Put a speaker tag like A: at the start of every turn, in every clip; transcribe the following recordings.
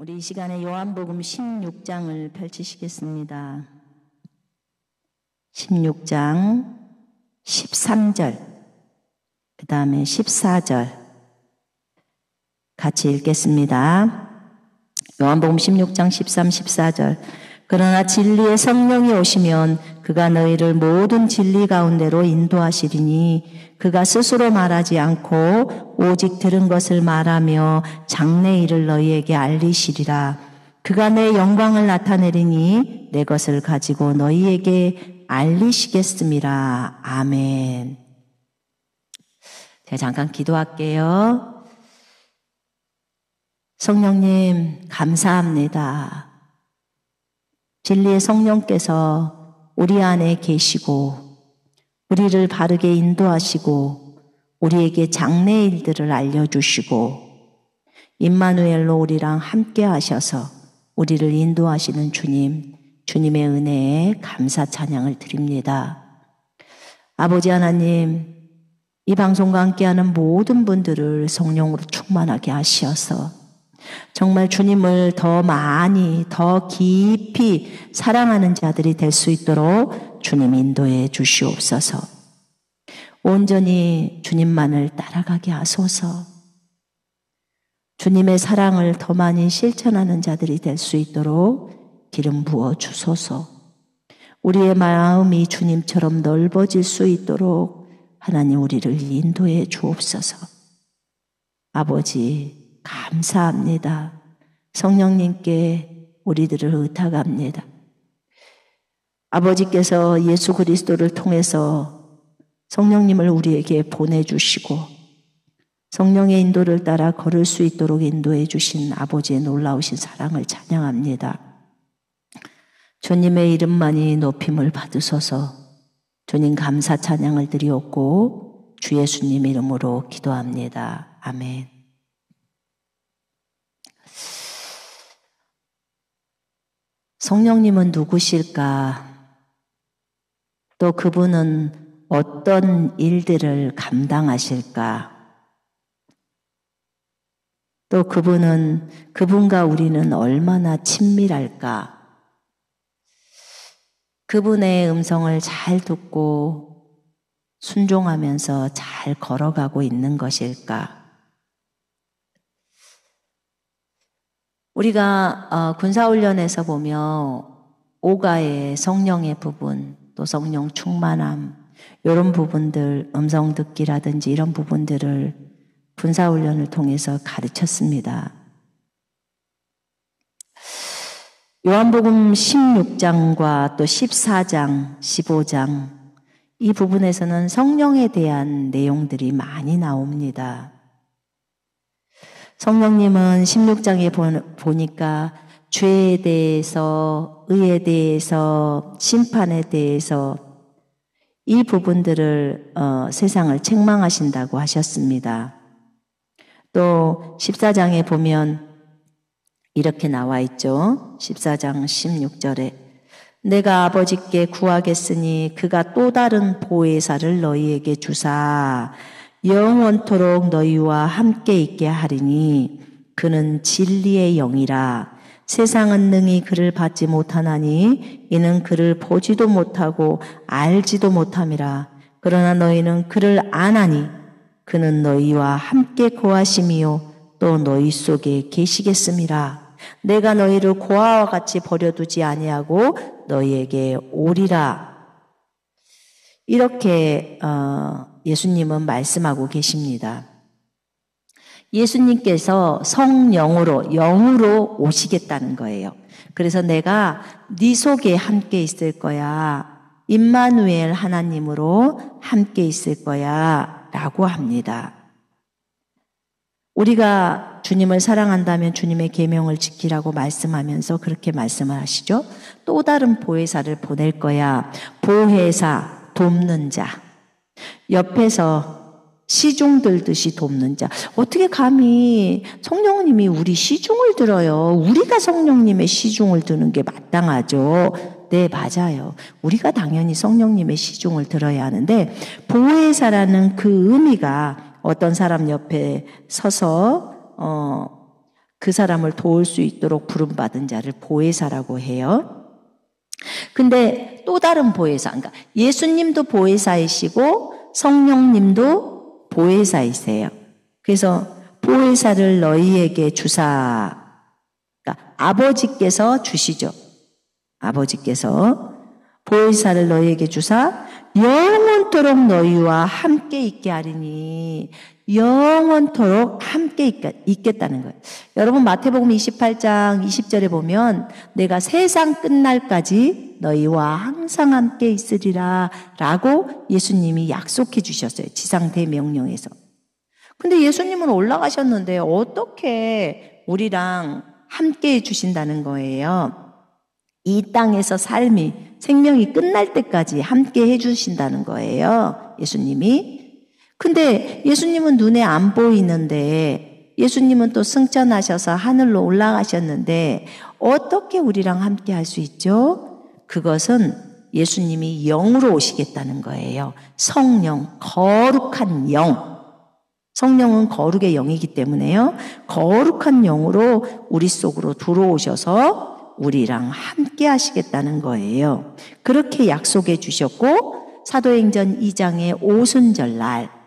A: 우리 이 시간에 요한복음 16장을 펼치시겠습니다. 16장 13절, 그 다음에 14절 같이 읽겠습니다. 요한복음 16장 13, 14절. 그러나 진리의 성령이 오시면 그가 너희를 모든 진리 가운데로 인도하시리니 그가 스스로 말하지 않고 오직 들은 것을 말하며 장래 일을 너희에게 알리시리라. 그가 내 영광을 나타내리니 내 것을 가지고 너희에게 알리시겠음이라. 아멘. 제가 잠깐 기도할게요. 성령님 감사합니다. 진리의 성령께서 우리 안에 계시고 우리를 바르게 인도하시고 우리에게 장래 일들을 알려주시고 임마누엘로 우리랑 함께 하셔서 우리를 인도하시는 주님, 주님의 은혜에 감사 찬양을 드립니다. 아버지 하나님, 이 방송과 함께하는 모든 분들을 성령으로 충만하게 하시어서 정말 주님을 더 많이, 더 깊이 사랑하는 자들이 될 수 있도록 주님 인도해 주시옵소서. 온전히 주님만을 따라가게 하소서. 주님의 사랑을 더 많이 실천하는 자들이 될 수 있도록 기름 부어 주소서. 우리의 마음이 주님처럼 넓어질 수 있도록 하나님 우리를 인도해 주옵소서. 아버지 감사합니다. 성령님께 우리들을 의탁합니다. 아버지께서 예수 그리스도를 통해서 성령님을 우리에게 보내주시고 성령의 인도를 따라 걸을 수 있도록 인도해 주신 아버지의 놀라우신 사랑을 찬양합니다. 주님의 이름만이 높임을 받으소서. 주님 감사 찬양을 드리옵고 주 예수님 이름으로 기도합니다. 아멘. 성령님은 누구실까? 또 그분은 어떤 일들을 감당하실까? 또 그분과 우리는 얼마나 친밀할까? 그분의 음성을 잘 듣고 순종하면서 잘 걸어가고 있는 것일까? 우리가 군사훈련에서 보면 오가의 성령의 부분, 또 성령 충만함, 이런 부분들, 음성 듣기라든지 이런 부분들을 군사훈련을 통해서 가르쳤습니다. 요한복음 16장과 또 14장, 15장 이 부분에서는 성령에 대한 내용들이 많이 나옵니다. 성령님은 16장에 보니까 죄에 대해서, 의에 대해서, 심판에 대해서 이 부분들을 세상을 책망하신다고 하셨습니다. 또 14장에 보면 이렇게 나와 있죠. 14장 16절에 내가 아버지께 구하겠으니 그가 또 다른 보혜사를 너희에게 주사 영원토록 너희와 함께 있게 하리니 그는 진리의 영이라. 세상은 능히 그를 받지 못하나니 이는 그를 보지도 못하고 알지도 못함이라. 그러나 너희는 그를 아나니 그는 너희와 함께 거하심이요 또 너희 속에 계시겠음이라. 내가 너희를 고아와 같이 버려두지 아니하고 너희에게 오리라. 이렇게 예수님은 말씀하고 계십니다. 예수님께서 성령으로, 영으로 오시겠다는 거예요. 그래서 내가 네 속에 함께 있을 거야. 임마누엘 하나님으로 함께 있을 거야. 라고 합니다. 우리가 주님을 사랑한다면 주님의 계명을 지키라고 말씀하면서 그렇게 말씀을 하시죠. 또 다른 보혜사를 보낼 거야. 보혜사, 돕는 자. 옆에서 시중 들듯이 돕는 자. 어떻게 감히 성령님이 우리 시중을 들어요. 우리가 성령님의 시중을 드는 게 마땅하죠. 네, 맞아요. 우리가 당연히 성령님의 시중을 들어야 하는데 보혜사라는 그 의미가 어떤 사람 옆에 서서 그 사람을 도울 수 있도록 부름받은 자를 보혜사라고 해요. 근데 또 다른 보혜사, 그러니까 예수님도 보혜사이시고 성령님도 보혜사이세요. 그래서 보혜사를 너희에게 주사, 그러니까 아버지께서 주시죠. 아버지께서 보혜사를 너희에게 주사 영원토록 너희와 함께 있게 하리니, 영원토록 함께 있겠다는 거예요. 여러분 마태복음 28장 20절에 보면 내가 세상 끝날까지 너희와 항상 함께 있으리라 라고 예수님이 약속해 주셨어요. 지상대명령에서. 근데 예수님은 올라가셨는데 어떻게 우리랑 함께 해 주신다는 거예요. 이 땅에서 삶이, 생명이 끝날 때까지 함께 해 주신다는 거예요. 예수님이. 근데 예수님은 눈에 안 보이는데, 예수님은 또 승천하셔서 하늘로 올라가셨는데 어떻게 우리랑 함께 할 수 있죠? 그것은 예수님이 영으로 오시겠다는 거예요. 성령, 거룩한 영. 성령은 거룩의 영이기 때문에요. 거룩한 영으로 우리 속으로 들어오셔서 우리랑 함께 하시겠다는 거예요. 그렇게 약속해 주셨고, 사도행전 2장의 오순절날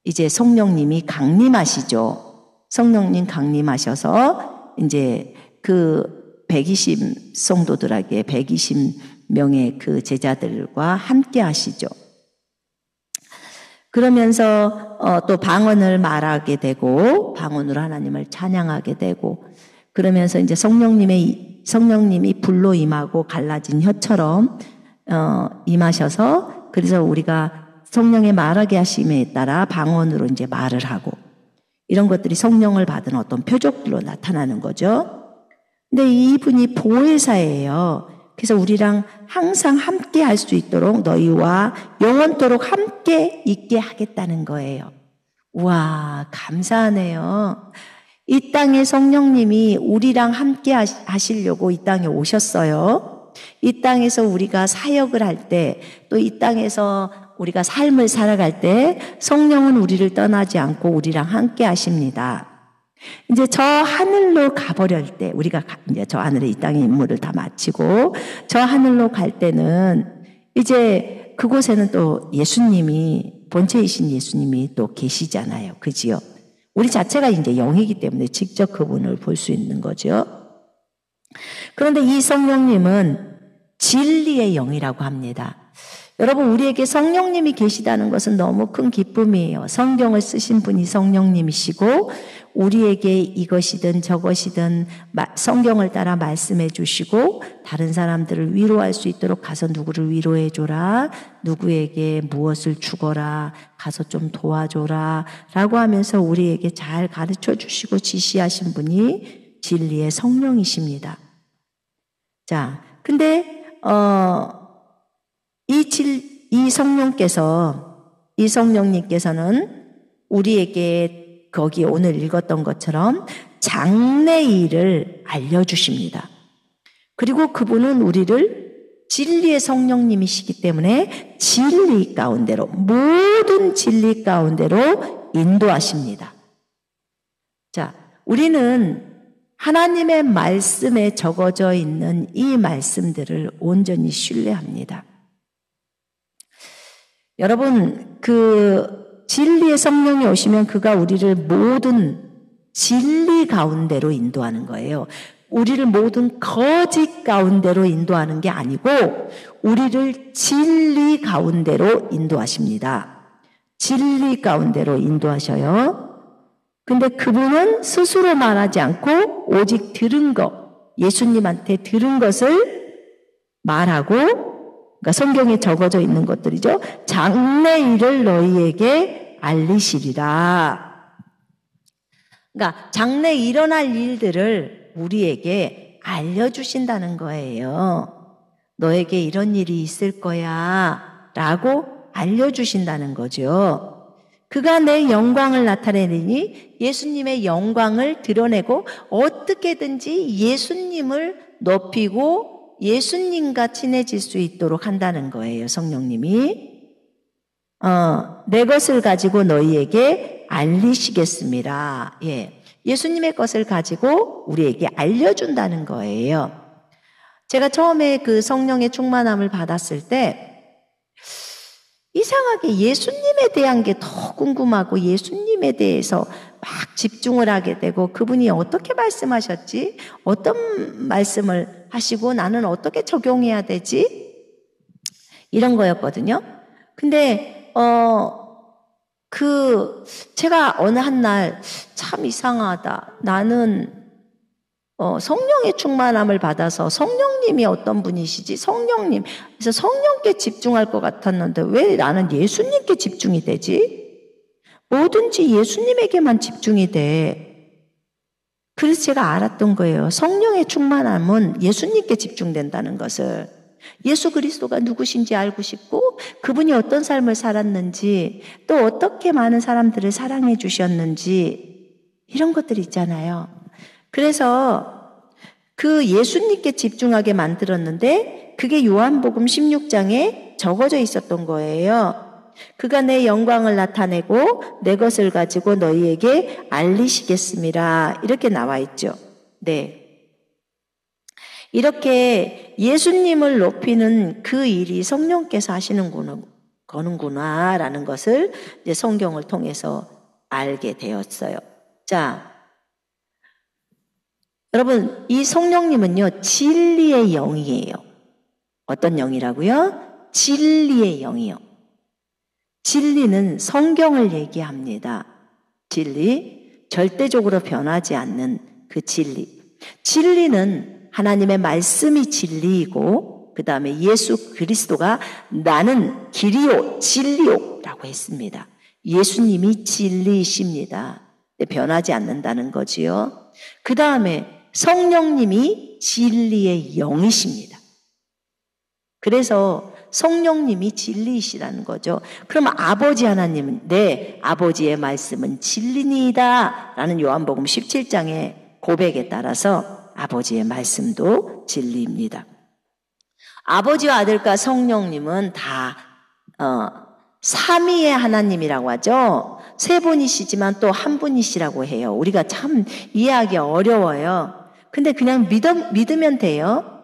A: 이제 성령님이 강림하시죠. 성령님 강림하셔서 이제 그 120 성도들에게 120명의 그 제자들과 함께 하시죠. 그러면서 또 방언을 말하게 되고, 방언으로 하나님을 찬양하게 되고, 그러면서 이제 성령님이 불로 임하고 갈라진 혀처럼 임하셔서, 그래서 우리가 성령의 말하게 하심에 따라 방언으로 이제 말을 하고, 이런 것들이 성령을 받은 어떤 표적들로 나타나는 거죠. 근데 이분이 보혜사예요. 그래서 우리랑 항상 함께 할 수 있도록 너희와 영원토록 함께 있게 하겠다는 거예요. 우와, 감사하네요. 이 땅에 성령님이 우리랑 함께 하시려고 이 땅에 오셨어요. 이 땅에서 우리가 사역을 할 때, 또 이 땅에서 우리가 삶을 살아갈 때 성령은 우리를 떠나지 않고 우리랑 함께 하십니다. 이제 저 하늘로 가버릴 때, 우리가 이제 저 하늘에 이 땅의 임무를 다 마치고 저 하늘로 갈 때는 이제 그곳에는 또 예수님이, 본체이신 예수님이 또 계시잖아요. 그지요? 우리 자체가 이제 영이기 때문에 직접 그분을 볼 수 있는 거죠. 그런데 이 성령님은 진리의 영이라고 합니다. 여러분, 우리에게 성령님이 계시다는 것은 너무 큰 기쁨이에요. 성경을 쓰신 분이 성령님이시고 우리에게 이것이든 저것이든 성경을 따라 말씀해 주시고, 다른 사람들을 위로할 수 있도록 가서 누구를 위로해 줘라, 누구에게 무엇을 주거라, 가서 좀 도와줘라 라고 하면서 우리에게 잘 가르쳐 주시고 지시하신 분이 진리의 성령이십니다. 자, 근데 이 성령님께서는 우리에게 거기 오늘 읽었던 것처럼 장래일을 알려주십니다. 그리고 그분은 우리를 진리의 성령님이시기 때문에 진리 가운데로, 모든 진리 가운데로 인도하십니다. 자, 우리는 하나님의 말씀에 적어져 있는 이 말씀들을 온전히 신뢰합니다. 여러분, 진리의 성령이 오시면 그가 우리를 모든 진리 가운데로 인도하는 거예요. 우리를 모든 거짓 가운데로 인도하는 게 아니고 우리를 진리 가운데로 인도하십니다. 진리 가운데로 인도하셔요. 근데 그분은 스스로 말하지 않고 오직 들은 것, 예수님한테 들은 것을 말하고, 그러니까 성경에 적어져 있는 것들이죠. 장래일을 너희에게 알리시리라. 그러니까 장래 일어날 일들을 우리에게 알려주신다는 거예요. 너에게 이런 일이 있을 거야 라고 알려주신다는 거죠. 그가 내 영광을 나타내니 예수님의 영광을 드러내고 어떻게든지 예수님을 높이고 예수님과 친해질 수 있도록 한다는 거예요. 성령님이 내 것을 가지고 너희에게 알리시겠습니다. 예, 예수님의 것을 가지고 우리에게 알려준다는 거예요. 제가 처음에 그 성령의 충만함을 받았을 때 이상하게 예수님에 대한 게 더 궁금하고 예수님에 대해서 막 집중을 하게 되고 그분이 어떻게 말씀하셨지? 어떤 말씀을 하시고 나는 어떻게 적용해야 되지? 이런 거였거든요. 근데 제가 어느 한 날 참 이상하다. 나는 성령의 충만함을 받아서 성령님이 어떤 분이시지? 성령님. 그래서 성령께 집중할 것 같았는데 왜 나는 예수님께 집중이 되지? 뭐든지 예수님에게만 집중이 돼. 그래서 제가 알았던 거예요. 성령의 충만함은 예수님께 집중된다는 것을. 예수 그리스도가 누구신지 알고 싶고 그분이 어떤 삶을 살았는지 또 어떻게 많은 사람들을 사랑해 주셨는지 이런 것들이 있잖아요. 그래서 그 예수님께 집중하게 만들었는데 그게 요한복음 16장에 적어져 있었던 거예요. 그가 내 영광을 나타내고 내 것을 가지고 너희에게 알리시겠습니다. 이렇게 나와 있죠. 네. 이렇게 예수님을 높이는 그 일이 성령께서 하시는 거는구나라는 것을 이제 성경을 통해서 알게 되었어요. 자, 여러분, 이 성령님은요, 진리의 영이에요. 어떤 영이라고요? 진리의 영이요. 진리는 성경을 얘기합니다. 진리, 절대적으로 변하지 않는 그 진리. 진리는 하나님의 말씀이 진리이고 그 다음에 예수 그리스도가 나는 길이요 진리요 라고 했습니다. 예수님이 진리이십니다. 변하지 않는다는 거지요. 그 다음에 성령님이 진리의 영이십니다. 그래서 성령님이 진리이시라는 거죠. 그럼 아버지 하나님은 네, 아버지의 말씀은 진리니이다 라는 요한복음 17장의 고백에 따라서 아버지의 말씀도 진리입니다. 아버지와 아들과 성령님은 다 삼위의 하나님이라고 하죠. 세 분이시지만 또 한 분이시라고 해요. 우리가 참 이해하기 어려워요. 근데 그냥 믿으면 돼요.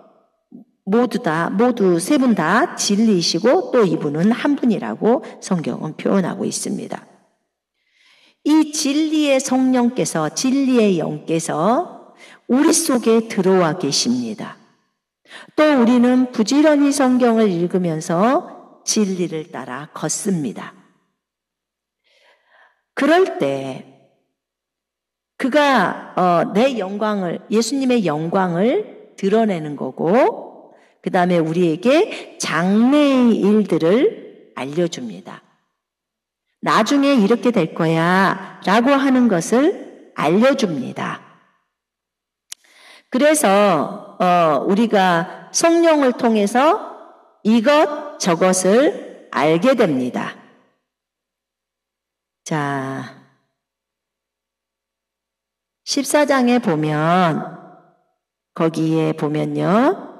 A: 모두 세 분 다 진리이시고 또 이분은 한 분이라고 성경은 표현하고 있습니다. 이 진리의 성령께서 진리의 영께서 우리 속에 들어와 계십니다. 또 우리는 부지런히 성경을 읽으면서 진리를 따라 걷습니다. 그럴 때 그가 내 영광을, 예수님의 영광을 드러내는 거고 그 다음에 우리에게 장래의 일들을 알려줍니다. 나중에 이렇게 될 거야 라고 하는 것을 알려줍니다. 그래서 우리가 성령을 통해서 이것 저것을 알게 됩니다. 자, 14장에 보면 거기에 보면요.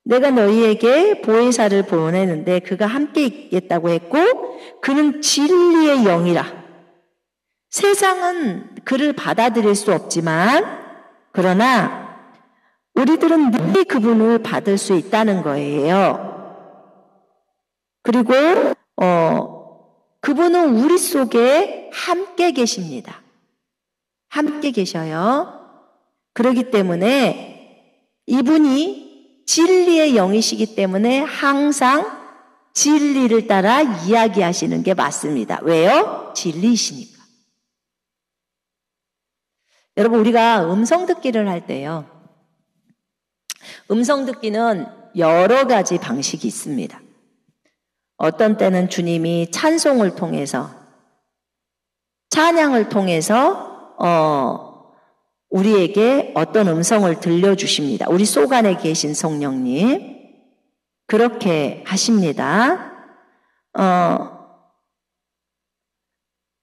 A: 내가 너희에게 보혜사를 보내는데 그가 함께 있겠다고 했고 그는 진리의 영이라. 세상은 그를 받아들일 수 없지만 그러나 우리들은 늘 그분을 받을 수 있다는 거예요. 그리고 그분은 우리 속에 함께 계십니다. 함께 계셔요. 그렇기 때문에 이분이 진리의 영이시기 때문에 항상 진리를 따라 이야기하시는 게 맞습니다. 왜요? 진리이시니까. 여러분, 우리가 음성 듣기를 할 때요. 음성 듣기는 여러 가지 방식이 있습니다. 어떤 때는 주님이 찬송을 통해서, 찬양을 통해서 우리에게 어떤 음성을 들려주십니다. 우리 속 안에 계신 성령님 그렇게 하십니다.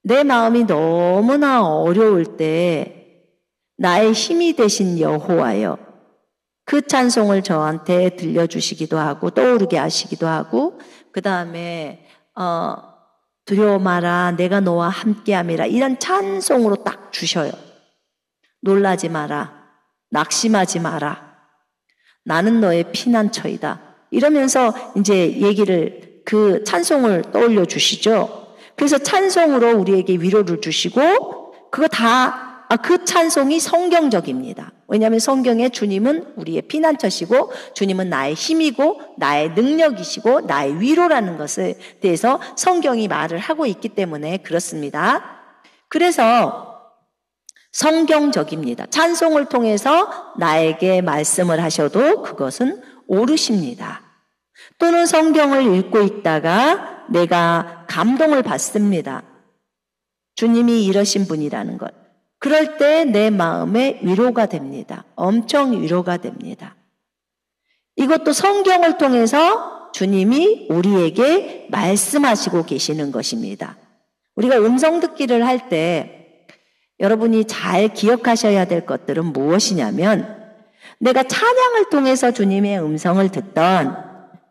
A: 내 마음이 너무나 어려울 때 나의 힘이 되신 여호와여, 그 찬송을 저한테 들려주시기도 하고 떠오르게 하시기도 하고 그 다음에 두려워 마라, 내가 너와 함께함이라. 이런 찬송으로 딱 주셔요. 놀라지 마라, 낙심하지 마라, 나는 너의 피난처이다. 이러면서 이제 얘기를, 그 찬송을 떠올려 주시죠. 그래서 찬송으로 우리에게 위로를 주시고, 그거 다, 그 찬송이 성경적입니다. 왜냐하면 성경에 주님은 우리의 피난처시고, 주님은 나의 힘이고, 나의 능력이시고, 나의 위로라는 것에 대해서 성경이 말을 하고 있기 때문에 그렇습니다. 그래서 성경적입니다. 찬송을 통해서 나에게 말씀을 하셔도 그것은 옳으십니다. 또는 성경을 읽고 있다가 내가 감동을 받습니다. 주님이 이러신 분이라는 것. 그럴 때 내 마음에 위로가 됩니다. 엄청 위로가 됩니다. 이것도 성경을 통해서 주님이 우리에게 말씀하시고 계시는 것입니다. 우리가 음성 듣기를 할 때 여러분이 잘 기억하셔야 될 것들은 무엇이냐면, 내가 찬양을 통해서 주님의 음성을 듣던,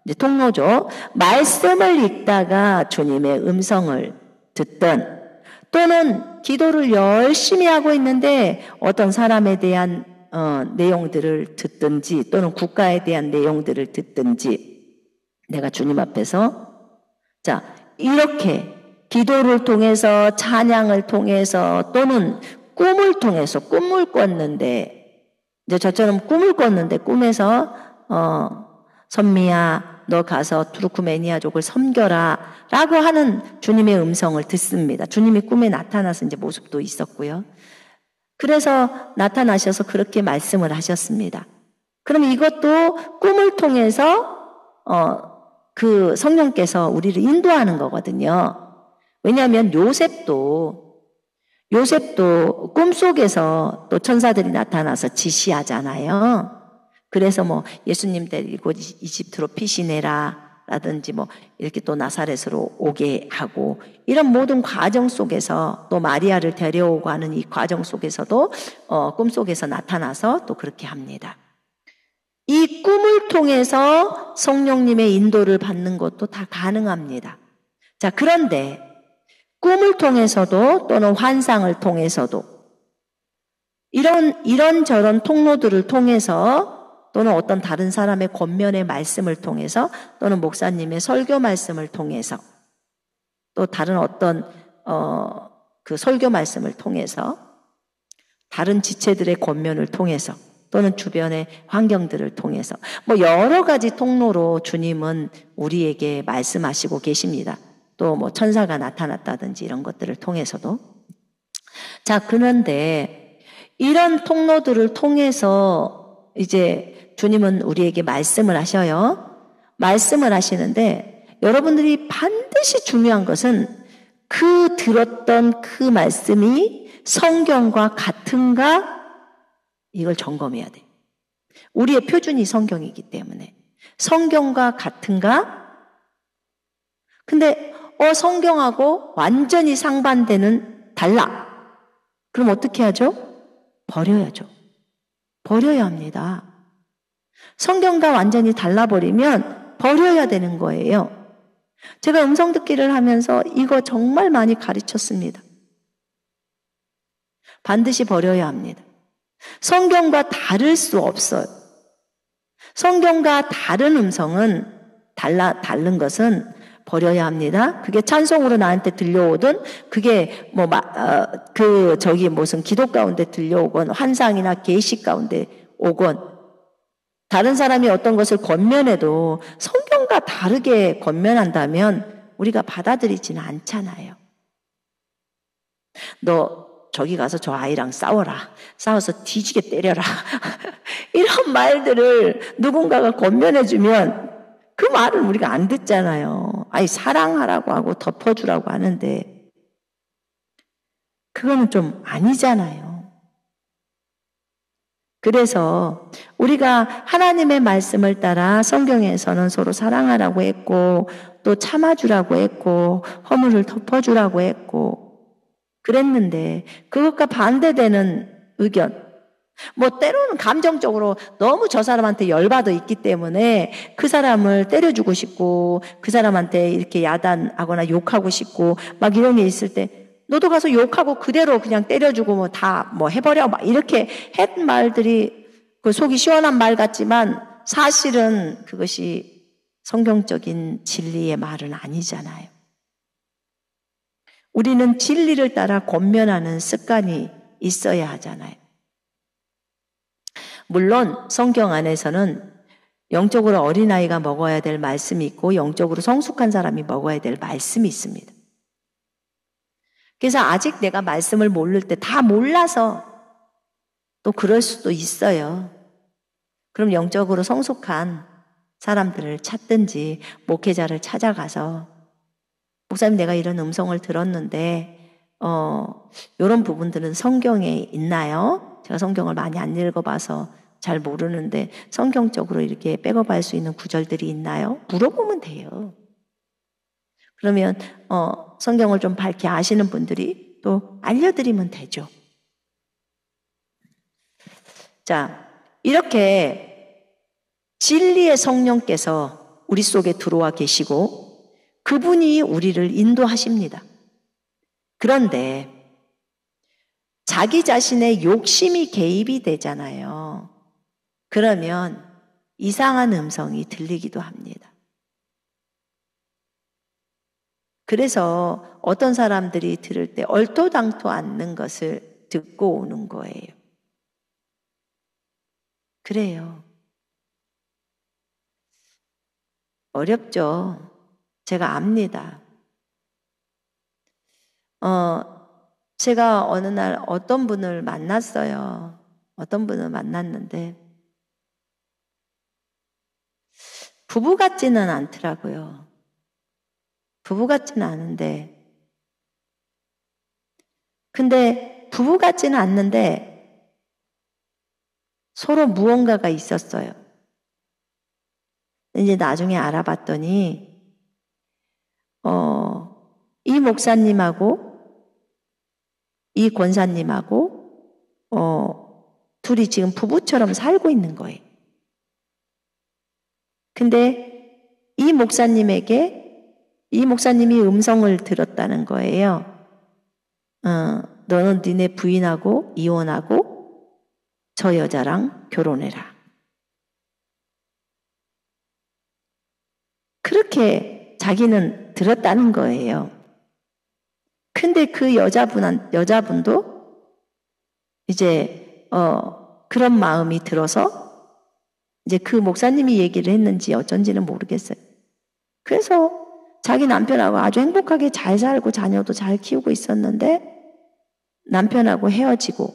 A: 이제 통로죠. 말씀을 읽다가 주님의 음성을 듣던, 또는 기도를 열심히 하고 있는데 어떤 사람에 대한 내용들을 듣든지, 또는 국가에 대한 내용들을 듣든지, 내가 주님 앞에서 이렇게 기도를 통해서, 찬양을 통해서, 또는 꿈을 통해서, 꿈을 꿨는데, 이제 저처럼 꿈을 꿨는데 꿈에서 선미야, 너 가서 투르크메니아족을 섬겨라 라고 하는 주님의 음성을 듣습니다. 주님이 꿈에 나타나서 이제 모습도 있었고요. 그래서 나타나셔서 그렇게 말씀을 하셨습니다. 그럼 이것도 꿈을 통해서 그 성령께서 우리를 인도하는 거거든요. 왜냐하면 요셉도 꿈속에서 또 천사들이 나타나서 지시하잖아요. 그래서 뭐 예수님 데리고 이집트로 피신해라 라든지 뭐 이렇게 또 나사렛으로 오게 하고, 이런 모든 과정 속에서, 또 마리아를 데려오고 하는 이 과정 속에서도 꿈속에서 나타나서 또 그렇게 합니다. 이 꿈을 통해서 성령님의 인도를 받는 것도 다 가능합니다. 자, 그런데 꿈을 통해서도, 또는 환상을 통해서도, 이런저런 통로들을 통해서, 또는 어떤 다른 사람의 권면의 말씀을 통해서, 또는 목사님의 설교 말씀을 통해서, 또 다른 어떤 그 설교 말씀을 통해서, 다른 지체들의 권면을 통해서, 또는 주변의 환경들을 통해서, 뭐 여러 가지 통로로 주님은 우리에게 말씀하시고 계십니다. 또 뭐 천사가 나타났다든지 이런 것들을 통해서도. 자, 그런데 이런 통로들을 통해서 이제 주님은 우리에게 말씀을 하셔요. 말씀을 하시는데, 여러분들이 반드시 중요한 것은 그 들었던 그 말씀이 성경과 같은가, 이걸 점검해야 돼. 우리의 표준이 성경이기 때문에 성경과 같은가? 근데 성경하고 완전히 상반되는, 달라. 그럼 어떻게 하죠? 버려야죠. 버려야 합니다. 성경과 완전히 달라버리면 버려야 되는 거예요. 제가 음성 듣기를 하면서 이거 정말 많이 가르쳤습니다. 반드시 버려야 합니다. 성경과 다를 수 없어요. 성경과 다른 음성은, 다른 것은 버려야 합니다. 그게 찬송으로 나한테 들려오든, 그게 무슨 기도 가운데 들려오건, 환상이나 계시 가운데 오건, 다른 사람이 어떤 것을 권면해도 성경과 다르게 권면한다면 우리가 받아들이지는 않잖아요. 너 저기 가서 저 아이랑 싸워라. 싸워서 뒤지게 때려라. 이런 말들을 누군가가 권면해주면 그 말을 우리가 안 듣잖아요. 사랑하라고 하고 덮어주라고 하는데 그거는 좀 아니잖아요. 그래서 우리가 하나님의 말씀을 따라 성경에서는 서로 사랑하라고 했고, 또 참아주라고 했고, 허물을 덮어주라고 했고 그랬는데, 그것과 반대되는 의견, 뭐 때로는 감정적으로 너무 저 사람한테 열받아 있기 때문에 그 사람을 때려주고 싶고 그 사람한테 이렇게 야단하거나 욕하고 싶고 막 이런 게 있을 때 너도 가서 욕하고 그대로 그냥 때려주고 뭐 다 뭐 해버려 막 이렇게 했 말들이 그 속이 시원한 말 같지만 사실은 그것이 성경적인 진리의 말은 아니잖아요. 우리는 진리를 따라 권면하는 습관이 있어야 하잖아요. 물론 성경 안에서는 영적으로 어린아이가 먹어야 될 말씀이 있고 영적으로 성숙한 사람이 먹어야 될 말씀이 있습니다. 그래서 아직 내가 말씀을 모를 때 다 몰라서 또 그럴 수도 있어요. 그럼 영적으로 성숙한 사람들을 찾든지 목회자를 찾아가서 목사님 내가 이런 음성을 들었는데 이런 부분들은 성경에 있나요? 제가 성경을 많이 안 읽어봐서 잘 모르는데 성경적으로 이렇게 백업할 수 있는 구절들이 있나요? 물어보면 돼요. 그러면 성경을 좀 밝게 아시는 분들이 또 알려드리면 되죠. 자, 이렇게 진리의 성령께서 우리 속에 들어와 계시고 그분이 우리를 인도하십니다. 그런데 자기 자신의 욕심이 개입이 되잖아요. 그러면 이상한 음성이 들리기도 합니다. 그래서 어떤 사람들이 들을 때 얼토당토 않는 것을 듣고 오는 거예요. 그래요. 어렵죠. 제가 압니다. 제가 어느 날 어떤 분을 만났어요. 어떤 분을 만났는데 부부 같지는 않더라고요. 부부 같지는 않은데 근데 부부 같지는 않는데 서로 무언가가 있었어요. 이제 나중에 알아봤더니 이 목사님하고 이 권사님하고 둘이 지금 부부처럼 살고 있는 거예요. 근데 이 목사님이 음성을 들었다는 거예요. 너는 니네 부인하고 이혼하고 저 여자랑 결혼해라. 그렇게 자기는 들었다는 거예요. 근데 그 여자분도 이제 그런 마음이 들어서 이제 그 목사님이 얘기를 했는지 어쩐지는 모르겠어요. 그래서 자기 남편하고 아주 행복하게 잘 살고 자녀도 잘 키우고 있었는데 남편하고 헤어지고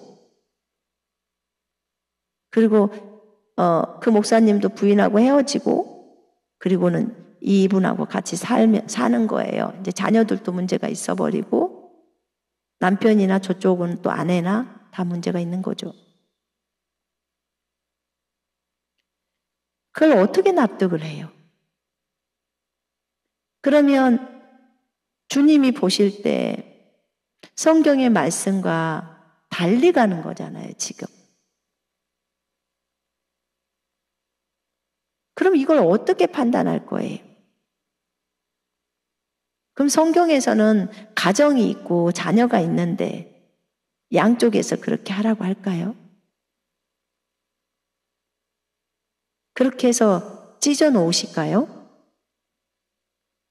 A: 그리고 그 목사님도 부인하고 헤어지고 그리고는 이분하고 같이 사는 거예요. 이제 자녀들도 문제가 있어버리고 남편이나 저쪽은 또 아내나 다 문제가 있는 거죠. 그걸 어떻게 납득을 해요? 그러면 주님이 보실 때 성경의 말씀과 달리 가는 거잖아요, 지금. 그럼 이걸 어떻게 판단할 거예요? 그럼 성경에서는 가정이 있고 자녀가 있는데 양쪽에서 그렇게 하라고 할까요? 그렇게 해서 찢어 놓으실까요?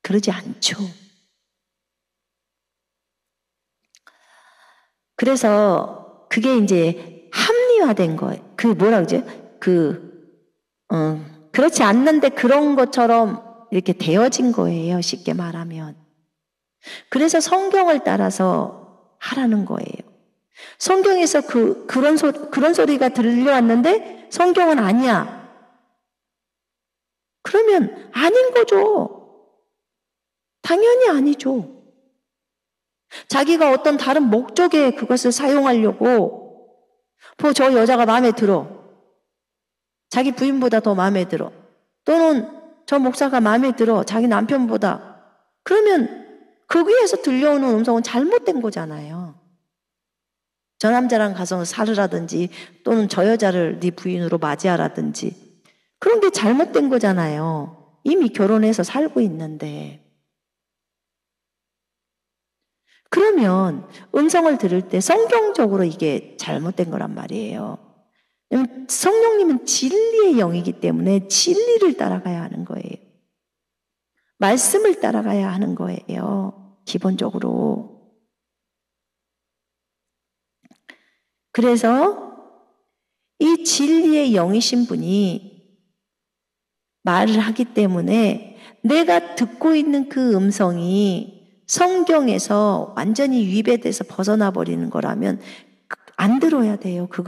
A: 그러지 않죠. 그래서 그게 이제 합리화된 거예요. 그렇지 않는데 그런 것처럼 이렇게 되어진 거예요. 쉽게 말하면. 그래서 성경을 따라서 하라는 거예요. 성경에서 그런 소리가 들려왔는데 성경은 아니야. 그러면 아닌 거죠. 당연히 아니죠. 자기가 어떤 다른 목적에 그것을 사용하려고 저 여자가 마음에 들어. 자기 부인보다 더 마음에 들어. 또는 저 목사가 마음에 들어. 자기 남편보다. 그러면 거기에서 들려오는 음성은 잘못된 거잖아요. 저 남자랑 가서 살으라든지 또는 저 여자를 네 부인으로 맞이하라든지 그런 게 잘못된 거잖아요. 이미 결혼해서 살고 있는데. 그러면 음성을 들을 때 성경적으로 이게 잘못된 거란 말이에요. 성령님은 진리의 영이기 때문에 진리를 따라가야 하는 거예요. 말씀을 따라가야 하는 거예요. 기본적으로. 그래서 이 진리의 영이신 분이 말을 하기 때문에 내가 듣고 있는 그 음성이 성경에서 완전히 위배돼서 벗어나 버리는 거라면 안 들어야 돼요. 그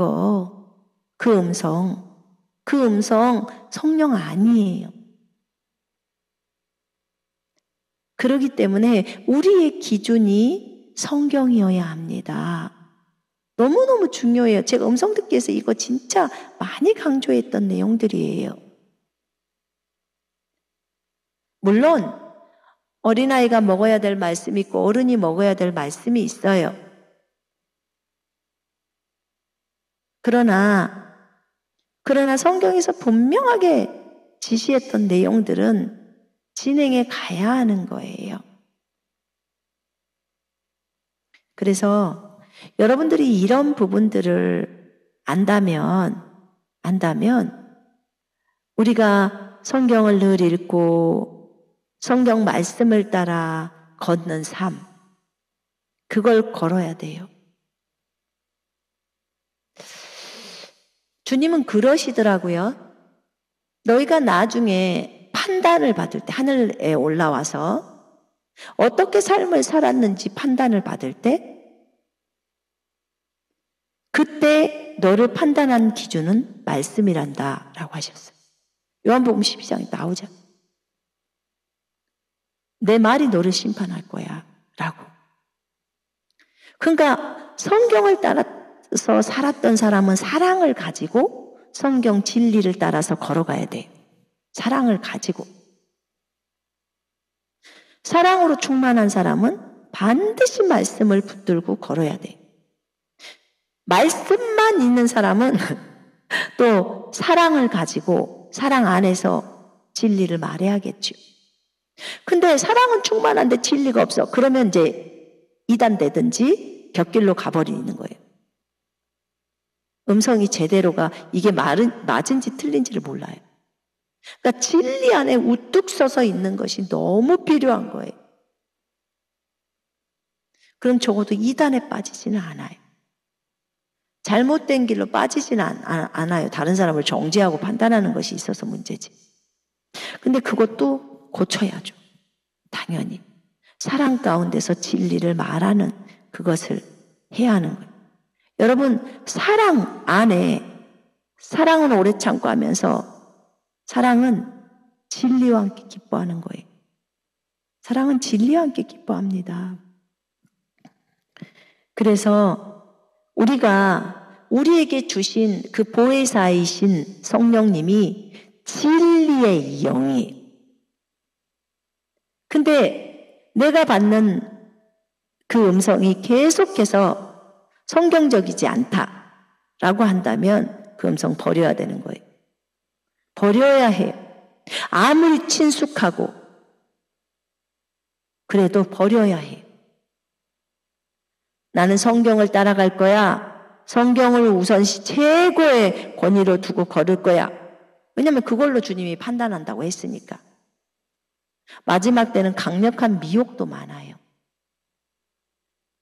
A: 음성. 그 음성 성령 아니에요. 그렇기 때문에 우리의 기준이 성경이어야 합니다. 너무너무 중요해요. 제가 음성 듣기에서 이거 진짜 많이 강조했던 내용들이에요. 물론 어린아이가 먹어야 될 말씀이 있고 어른이 먹어야 될 말씀이 있어요. 그러나 성경에서 분명하게 지시했던 내용들은 진행해 가야 하는 거예요. 그래서 여러분들이 이런 부분들을 안다면 우리가 성경을 늘 읽고 성경 말씀을 따라 걷는 삶, 그걸 걸어야 돼요. 주님은 그러시더라고요. 너희가 나중에 판단을 받을 때, 하늘에 올라와서 어떻게 삶을 살았는지 판단을 받을 때, 그때 너를 판단한 기준은 말씀이란다 라고 하셨어요. 요한복음 12장에 나오죠. 내 말이 너를 심판할 거야 라고. 그러니까 성경을 따라서 살았던 사람은 사랑을 가지고 성경 진리를 따라서 걸어가야 돼요. 사랑을 가지고. 사랑으로 충만한 사람은 반드시 말씀을 붙들고 걸어야 돼요. 말씀만 있는 사람은 또 사랑을 가지고 사랑 안에서 진리를 말해야겠죠. 근데 사랑은 충만한데 진리가 없어. 그러면 이제 이단되든지 곁길로 가버리는 거예요. 음성이 제대로가 이게 맞은지 틀린지를 몰라요. 그러니까 진리 안에 우뚝 서서 있는 것이 너무 필요한 거예요. 그럼 적어도 이단에 빠지지는 않아요. 잘못된 길로 빠지지는 않아요. 다른 사람을 정죄하고 판단하는 것이 있어서 문제지. 근데 그것도 고쳐야죠. 당연히. 사랑 가운데서 진리를 말하는 그것을 해야 하는 거예요. 여러분, 사랑 안에, 사랑은 오래 참고 하면서 사랑은 진리와 함께 기뻐하는 거예요. 사랑은 진리와 함께 기뻐합니다. 그래서 우리가 우리에게 주신 그 보혜사이신 성령님이 진리의 영이에요. 근데 내가 받는 그 음성이 계속해서 성경적이지 않다라고 한다면 그 음성 버려야 되는 거예요. 버려야 해요. 아무리 친숙하고 그래도 버려야 해요. 나는 성경을 따라갈 거야. 성경을 우선시 최고의 권위로 두고 걸을 거야. 왜냐하면 그걸로 주님이 판단한다고 했으니까. 마지막 때는 강력한 미혹도 많아요.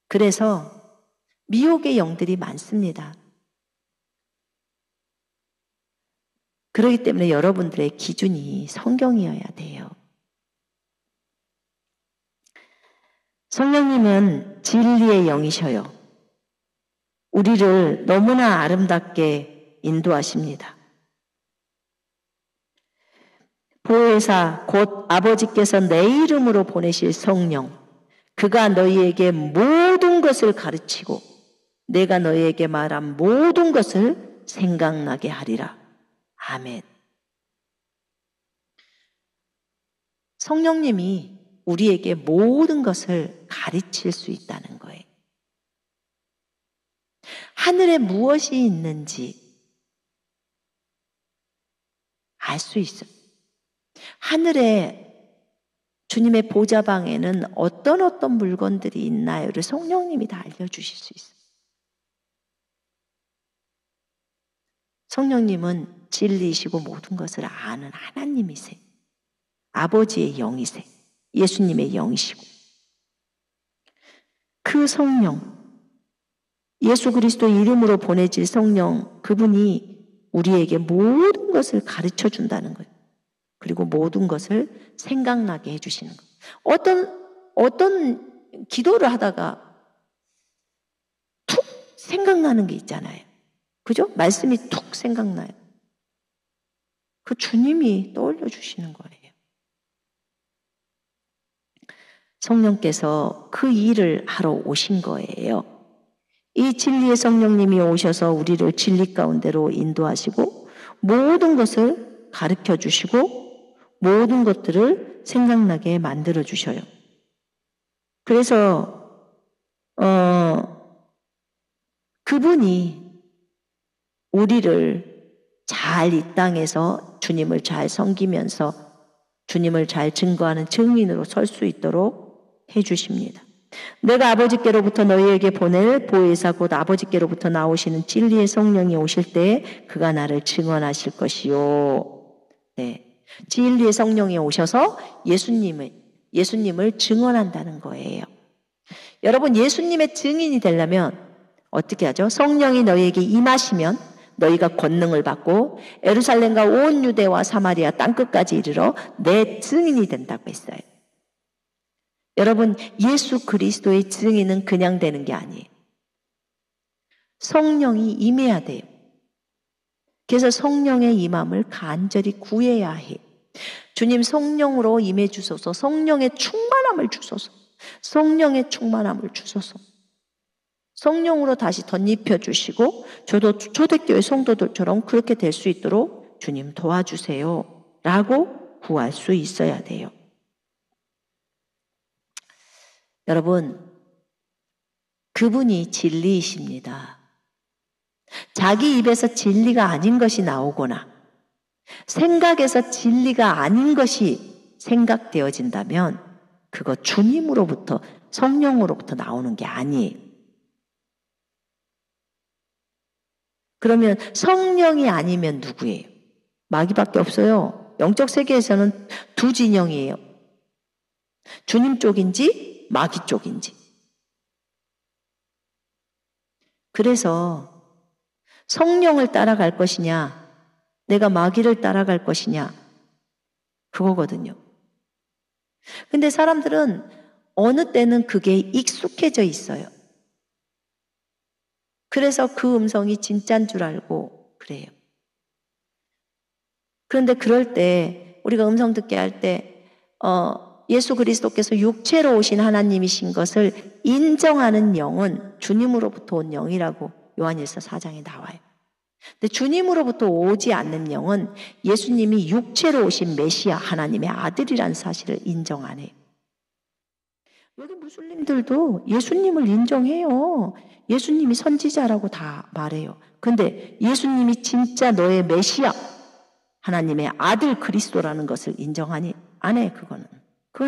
A: 그래서 미혹의 영들이 많습니다. 그렇기 때문에 여러분들의 기준이 성경이어야 돼요. 성령님은 진리의 영이셔요. 우리를 너무나 아름답게 인도하십니다. 보혜사 곧 아버지께서 내 이름으로 보내실 성령, 그가 너희에게 모든 것을 가르치고 내가 너희에게 말한 모든 것을 생각나게 하리라. 아멘. 성령님이 우리에게 모든 것을 가르칠 수 있다는 거예요. 하늘에 무엇이 있는지 알 수 있어요. 하늘에 주님의 보좌방에는 어떤 물건들이 있나요를 성령님이 다 알려주실 수 있어요. 성령님은 진리이시고 모든 것을 아는 하나님이세요. 아버지의 영이세요. 예수님의 영이시고. 그 성령, 예수 그리스도의 이름으로 보내질 성령, 그분이 우리에게 모든 것을 가르쳐 준다는 거예요. 그리고 모든 것을 생각나게 해주시는 거예요. 어떤 기도를 하다가 툭 생각나는 게 있잖아요. 그죠? 말씀이 툭 생각나요. 그 주님이 떠올려 주시는 거예요. 성령께서 그 일을 하러 오신 거예요. 이 진리의 성령님이 오셔서 우리를 진리 가운데로 인도하시고 모든 것을 가르쳐 주시고 모든 것들을 생각나게 만들어 주셔요. 그래서 그분이 우리를 잘 이 땅에서 주님을 잘 섬기면서 주님을 잘 증거하는 증인으로 설 수 있도록 해주십니다. 내가 아버지께로부터 너희에게 보낼 보혜사 곧 아버지께로부터 나오시는 진리의 성령이 오실 때에 그가 나를 증언하실 것이요. 네, 진리의 성령이 오셔서 예수님을 증언한다는 거예요. 여러분, 예수님의 증인이 되려면 어떻게 하죠? 성령이 너희에게 임하시면 너희가 권능을 받고 예루살렘과 온 유대와 사마리아 땅끝까지 이르러 내 증인이 된다고 했어요. 여러분, 예수 그리스도의 증인은 그냥 되는 게 아니에요. 성령이 임해야 돼요. 그래서 성령의 임함을 간절히 구해야 해. 주님 성령으로 임해 주소서. 성령의 충만함을 주소서. 성령의 충만함을 주소서. 성령으로 다시 덧입혀 주시고 저도 초대교회 성도들처럼 그렇게 될 수 있도록 주님 도와주세요 라고 구할 수 있어야 돼요. 여러분, 그분이 진리이십니다. 자기 입에서 진리가 아닌 것이 나오거나 생각에서 진리가 아닌 것이 생각되어진다면 그거 주님으로부터 성령으로부터 나오는 게 아니에요. 그러면 성령이 아니면 누구예요? 마귀밖에 없어요. 영적 세계에서는 두 진영이에요. 주님 쪽인지 마귀 쪽인지. 그래서 성령을 따라갈 것이냐, 내가 마귀를 따라갈 것이냐, 그거거든요. 근데 사람들은 어느 때는 그게 익숙해져 있어요. 그래서 그 음성이 진짜인 줄 알고 그래요. 그런데 그럴 때 우리가 음성 듣게 할 때 예수 그리스도께서 육체로 오신 하나님이신 것을 인정하는 영은 주님으로부터 온 영이라고 요한일서 4장에 나와요. 근데 주님으로부터 오지 않는 영은 예수님이 육체로 오신 메시아 하나님의 아들이라는 사실을 인정 안 해요. 여기 무슬림들도 예수님을 인정해요. 예수님이 선지자라고 다 말해요. 근데 예수님이 진짜 너의 메시아 하나님의 아들 그리스도라는 것을 인정하니? 안 해. 그건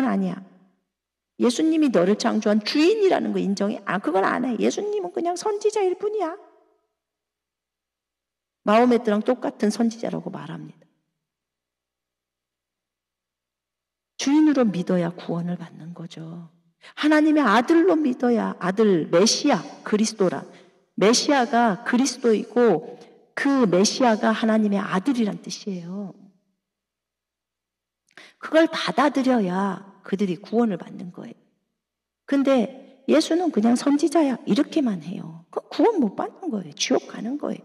A: 아니야. 예수님이 너를 창조한 주인이라는 거 인정해? 그건 안 해. 예수님은 그냥 선지자일 뿐이야. 마호메트랑 똑같은 선지자라고 말합니다. 주인으로 믿어야 구원을 받는 거죠. 하나님의 아들로 믿어야 아들 메시아 그리스도라. 메시아가 그리스도이고 그 메시아가 하나님의 아들이란 뜻이에요. 그걸 받아들여야 그들이 구원을 받는 거예요. 근데 예수는 그냥 선지자야 이렇게만 해요. 그 구원 못 받는 거예요. 지옥 가는 거예요.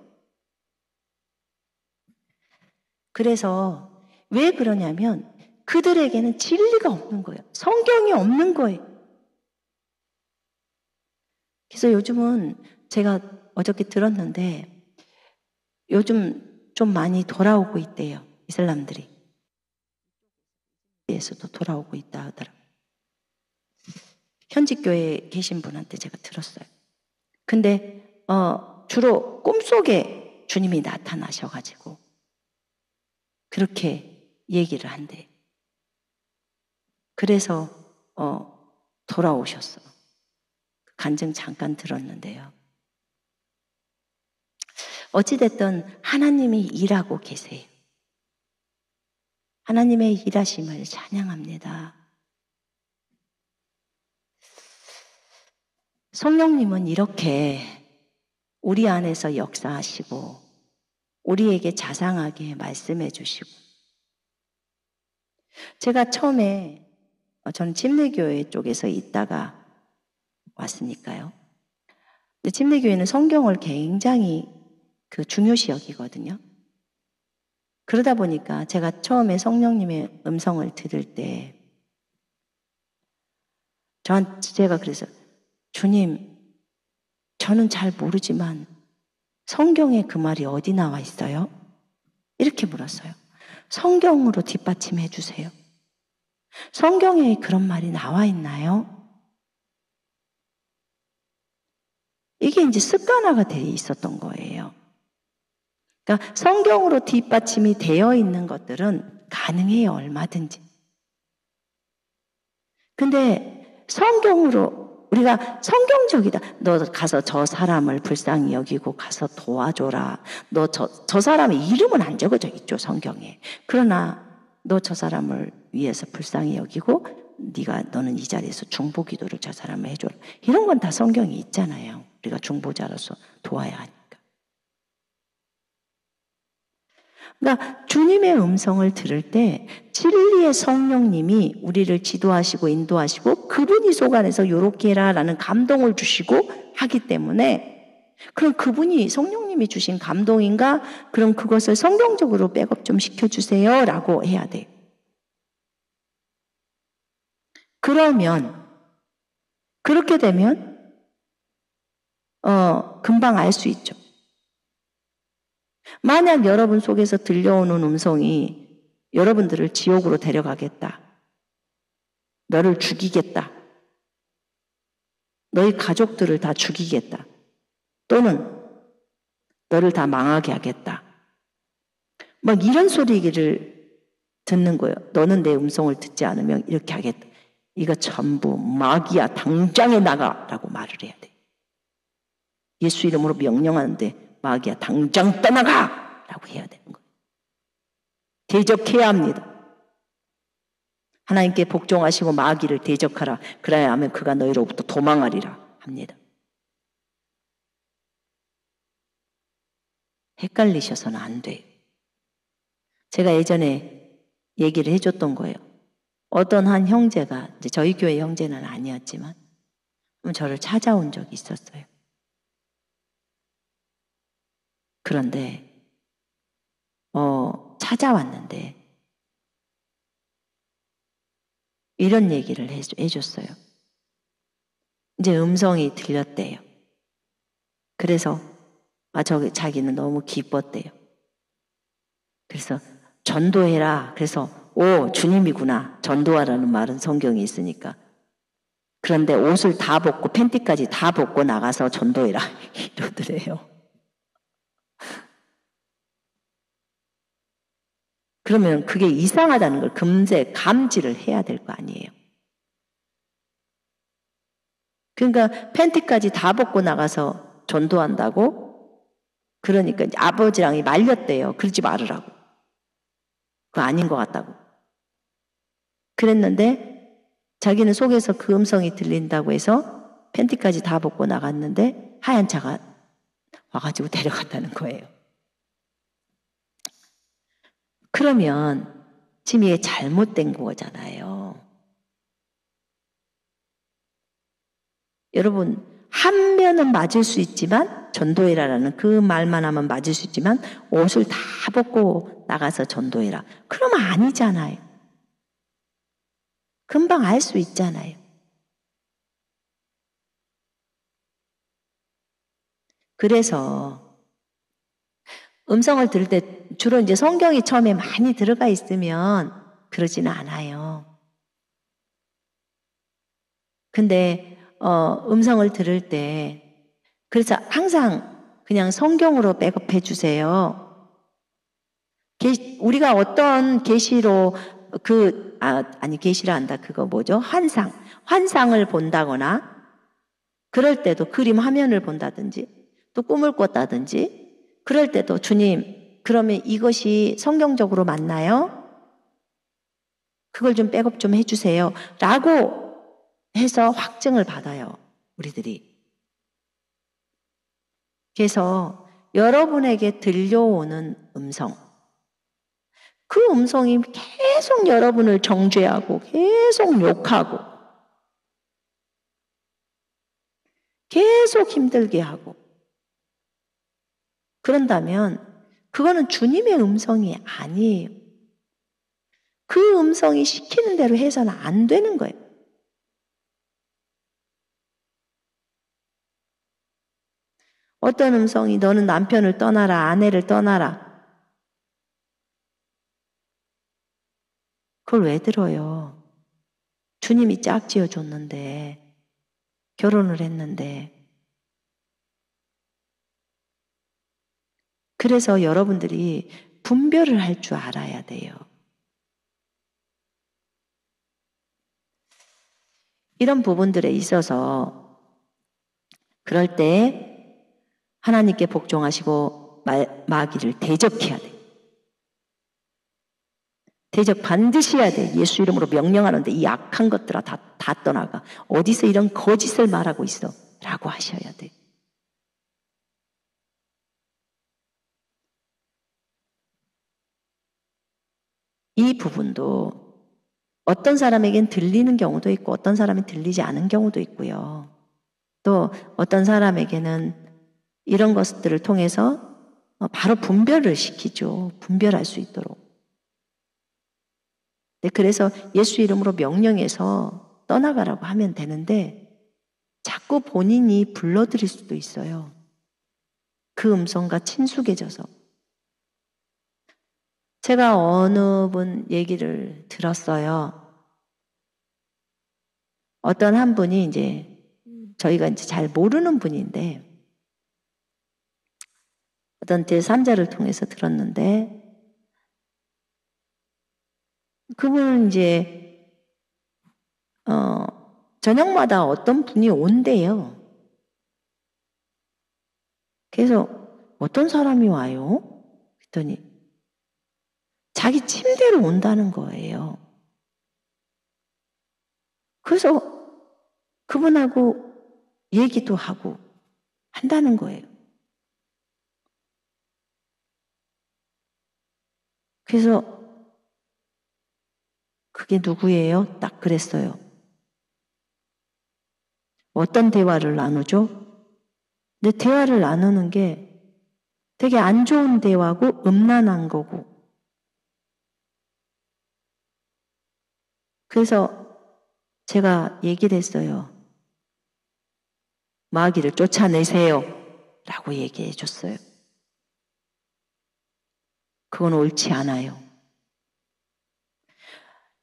A: 그래서 왜 그러냐면 그들에게는 진리가 없는 거예요. 성경이 없는 거예요. 그래서 요즘은 제가 어저께 들었는데 요즘 좀 많이 돌아오고 있대요. 이슬람들이. 에서도 돌아오고 있다 하더라고요. 현직 교회에 계신 분한테 제가 들었어요. 근데 주로 꿈속에 주님이 나타나셔가지고 그렇게 얘기를 한대. 그래서 돌아오셨어. 간증 잠깐 들었는데요. 어찌됐든 하나님이 일하고 계세요. 하나님의 일하심을 찬양합니다. 성령님은 이렇게 우리 안에서 역사하시고 우리에게 자상하게 말씀해 주시고, 제가 처음에 저는 침례교회 쪽에서 있다가 왔으니까요. 근데 침례교회는 성경을 굉장히 중요시 여기거든요. 그러다 보니까 제가 처음에 성령님의 음성을 들을 때 제가 그래서 주님, 저는 잘 모르지만 성경에 그 말이 어디 나와 있어요? 이렇게 물었어요. 성경으로 뒷받침해 주세요. 성경에 그런 말이 나와 있나요? 이게 이제 습관화가 돼 있었던 거예요. 그러니까 성경으로 뒷받침이 되어 있는 것들은 가능해요, 얼마든지. 근데 성경으로 우리가 성경적이다. 너 가서 저 사람을 불쌍히 여기고 가서 도와줘라. 너 저 사람의 이름은 안 적어져 있죠, 성경에. 그러나 너 저 사람을 위해서 불쌍히 여기고 너는 이 자리에서 중보 기도를 저 사람을 해줘라. 이런 건 다 성경에 있잖아요. 우리가 중보자로서 도와야 하니까. 그러니까 주님의 음성을 들을 때 진리의 성령님이 우리를 지도하시고 인도하시고 그분이 속안에서 요렇게 해라라는 감동을 주시고 하기 때문에, 그럼 그분이 성령님이 주신 감동인가? 그럼 그것을 성경적으로 백업 좀 시켜주세요 라고 해야 돼요. 그러면 그렇게 되면 금방 알 수 있죠. 만약 여러분 속에서 들려오는 음성이 여러분들을 지옥으로 데려가겠다, 너를 죽이겠다, 너희 가족들을 다 죽이겠다, 또는 너를 다 망하게 하겠다, 막 이런 소리를 듣는 거예요. 너는 내 음성을 듣지 않으면 이렇게 하겠다. 이거 전부 마귀야, 당장에 나가라고 말을 해야 돼. 예수 이름으로 명령하는데 마귀야, 당장 떠나가! 라고 해야 되는 거예요. 대적해야 합니다. 하나님께 복종하시고 마귀를 대적하라. 그래야 하면 그가 너희로부터 도망하리라 합니다. 헷갈리셔서는 안 돼요. 제가 예전에 얘기를 해줬던 거예요. 어떤 한 형제가, 이제 저희 교회 형제는 아니었지만 저를 찾아온 적이 있었어요. 그런데 찾아왔는데 이런 얘기를 해줬어요. 이제 음성이 들렸대요. 그래서 자기는 너무 기뻤대요. 그래서 전도해라. 그래서 주님이구나. 전도하라는 말은 성경에 있으니까. 그런데 옷을 다 벗고 팬티까지 다 벗고 나가서 전도해라 이러더래요. 그러면 그게 이상하다는 걸 금세 감지를 해야 될 거 아니에요. 그러니까 팬티까지 다 벗고 나가서 전도한다고? 그러니까 아버지랑이 말렸대요. 그러지 말으라고. 그거 아닌 것 같다고. 그랬는데 자기는 속에서 그 음성이 들린다고 해서 팬티까지 다 벗고 나갔는데 하얀 차가 와가지고 데려갔다는 거예요. 그러면 지금 이게 잘못된 거잖아요. 여러분, 한 면은 맞을 수 있지만, 전도해라라는 그 말만 하면 맞을 수 있지만 옷을 다 벗고 나가서 전도해라. 그러면 아니잖아요. 금방 알 수 있잖아요. 그래서 음성을 들을 때 주로 이제 성경이 처음에 많이 들어가 있으면 그러지는 않아요. 근데 음성을 들을 때 그래서 항상 그냥 성경으로 백업해 주세요. 우리가 어떤 계시로 계시라 한다. 그거 뭐죠? 환상을 본다거나 그럴 때도 그림 화면을 본다든지 또 꿈을 꿨다든지 그럴 때도 주님, 그러면 이것이 성경적으로 맞나요? 그걸 좀 백업 좀 해주세요. 라고 해서 확증을 받아요. 우리들이. 그래서 여러분에게 들려오는 음성, 그 음성이 계속 여러분을 정죄하고 계속 욕하고 계속 힘들게 하고 그런다면 그거는 주님의 음성이 아니에요. 그 음성이 시키는 대로 해서는 안 되는 거예요. 어떤 음성이 너는 남편을 떠나라, 아내를 떠나라. 그걸 왜 들어요? 주님이 짝지어 줬는데, 결혼을 했는데. 그래서 여러분들이 분별을 할 줄 알아야 돼요. 이런 부분들에 있어서 그럴 때 하나님께 복종하시고 마귀를 대적해야 돼. 대적 반드시 해야 돼. 예수 이름으로 명령하는데 이 악한 것들아 다 떠나가. 어디서 이런 거짓을 말하고 있어? 라고 하셔야 돼. 이 부분도 어떤 사람에겐 들리는 경우도 있고 어떤 사람은 들리지 않은 경우도 있고요. 또 어떤 사람에게는 이런 것들을 통해서 바로 분별을 시키죠. 분별할 수 있도록. 그래서 예수 이름으로 명령해서 떠나가라고 하면 되는데 자꾸 본인이 불러들일 수도 있어요. 그 음성과 친숙해져서. 제가 어느 분 얘기를 들었어요. 어떤 한 분이 이제 저희가 이제 잘 모르는 분인데 어떤 제3자를 통해서 들었는데 그분은 이제 저녁마다 어떤 분이 온대요. 그래서 어떤 사람이 와요? 그랬더니 자기 침대로 온다는 거예요. 그래서 그분하고 얘기도 하고 한다는 거예요. 그래서 그게 누구예요? 딱 그랬어요. 어떤 대화를 나누죠? 근데 대화를 나누는 게 되게 안 좋은 대화고 음란한 거고. 그래서 제가 얘기를 했어요. 마귀를 쫓아내세요. 라고 얘기해 줬어요. 그건 옳지 않아요.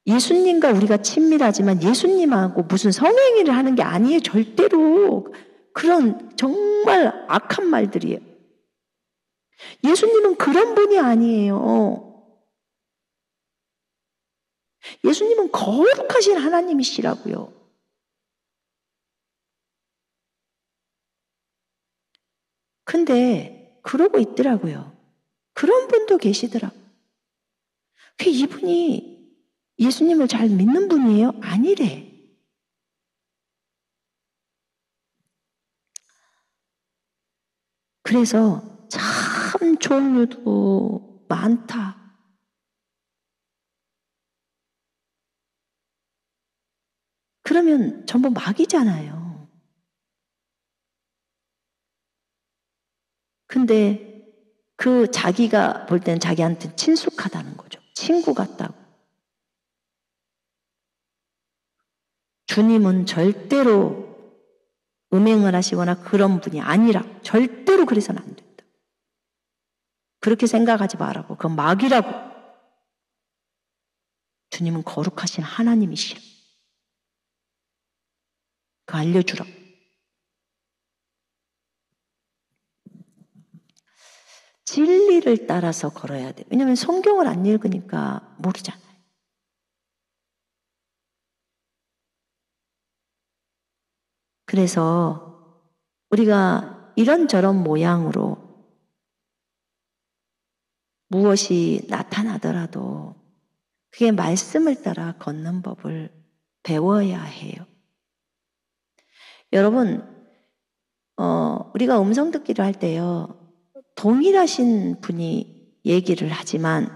A: 예수님과 우리가 친밀하지만 예수님하고 무슨 성행위를 하는 게 아니에요. 절대로. 그런 정말 악한 말들이에요. 예수님은 그런 분이 아니에요. 예수님은 거룩하신 하나님이시라고요. 근데 그러고 있더라고요. 그런 분도 계시더라고요. 이분이 예수님을 잘 믿는 분이에요? 아니래. 그래서 참 종류도 많다. 그러면 전부 마귀잖아요. 근데 그 자기가 볼 때는 자기한테 친숙하다는 거죠. 친구 같다고. 주님은 절대로 음행을 하시거나 그런 분이 아니라 절대로 그래서는 안 된다. 그렇게 생각하지 말라고. 그건 마귀라고. 주님은 거룩하신 하나님이시라. 그거 알려주라고. 진리를 따라서 걸어야 돼. 왜냐하면 성경을 안 읽으니까 모르잖아요. 그래서 우리가 이런저런 모양으로 무엇이 나타나더라도 그게 말씀을 따라 걷는 법을 배워야 해요. 여러분, 우리가 음성 듣기를 할 때요, 동일하신 분이 얘기를 하지만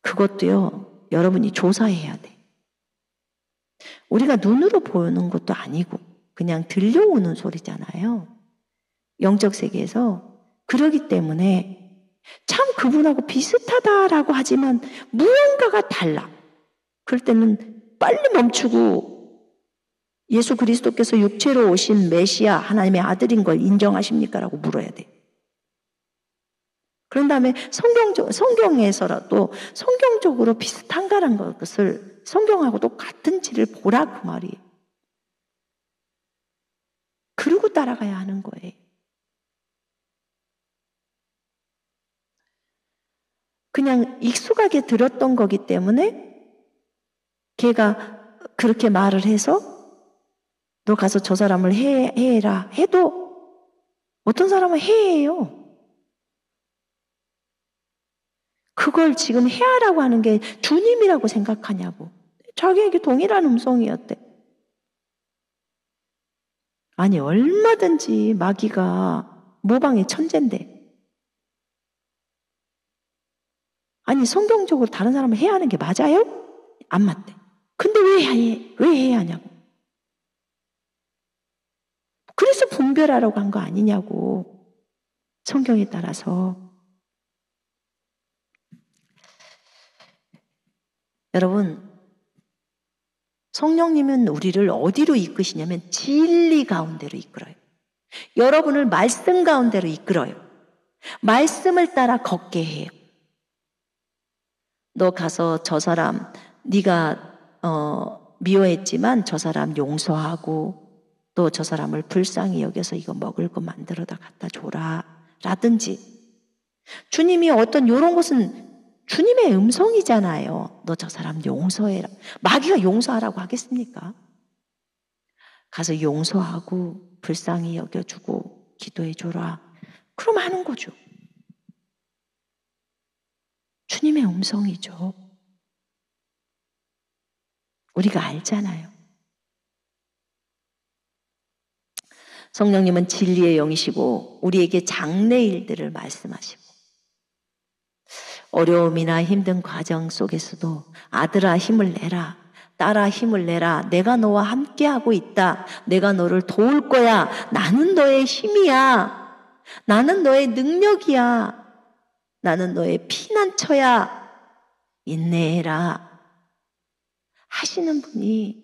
A: 그것도요, 여러분이 조사해야 돼. 우리가 눈으로 보는 것도 아니고 그냥 들려오는 소리잖아요. 영적 세계에서. 그러기 때문에 참 그분하고 비슷하다라고 하지만 무언가가 달라. 그럴 때는 빨리 멈추고 예수 그리스도께서 육체로 오신 메시아 하나님의 아들인 걸 인정하십니까? 라고 물어야 돼. 그런 다음에 성경에서라도 성경적으로 비슷한가라는 것을 성경하고 똑같은지를 보라 그 말이에요. 그러고 따라가야 하는 거예요. 그냥 익숙하게 들었던 거기 때문에 걔가 그렇게 말을 해서 너 가서 저 사람을 해라 해도 어떤 사람은 해요. 그걸 지금 해야라고 하는 게 주님이라고 생각하냐고. 자기에게 동일한 음성이었대. 아니 얼마든지 마귀가 모방의 천재인데 아니 성경적으로 다른 사람을 해야 하는 게 맞아요? 안 맞대. 근데 왜 해야 하냐고. 그래서 분별하라고 한 거 아니냐고. 성경에 따라서. 여러분, 성령님은 우리를 어디로 이끄시냐면 진리 가운데로 이끌어요. 여러분을 말씀 가운데로 이끌어요. 말씀을 따라 걷게 해요. 너 가서 저 사람 네가 미워했지만 저 사람 용서하고 또 저 사람을 불쌍히 여겨서 이거 먹을 거 만들어다 갖다 줘라 라든지 주님이 어떤 이런 것은 주님의 음성이잖아요. 너 저 사람 용서해라. 마귀가 용서하라고 하겠습니까? 가서 용서하고 불쌍히 여겨주고 기도해줘라. 그럼 하는 거죠. 주님의 음성이죠. 우리가 알잖아요. 성령님은 진리의 영이시고 우리에게 장래 일들을 말씀하시고 어려움이나 힘든 과정 속에서도 아들아 힘을 내라. 딸아 힘을 내라. 내가 너와 함께하고 있다. 내가 너를 도울 거야. 나는 너의 힘이야. 나는 너의 능력이야. 나는 너의 피난처야. 인내해라. 하시는 분이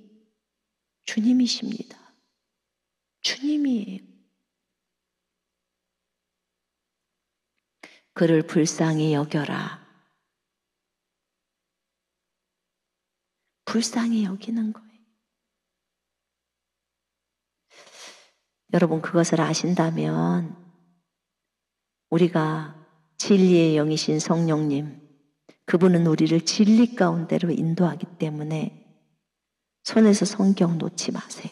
A: 주님이십니다. 주님이에요. 그를 불쌍히 여겨라. 불쌍히 여기는 거예요. 여러분 그것을 아신다면 우리가 진리의 영이신 성령님 그분은 우리를 진리 가운데로 인도하기 때문에 손에서 성경 놓지 마세요.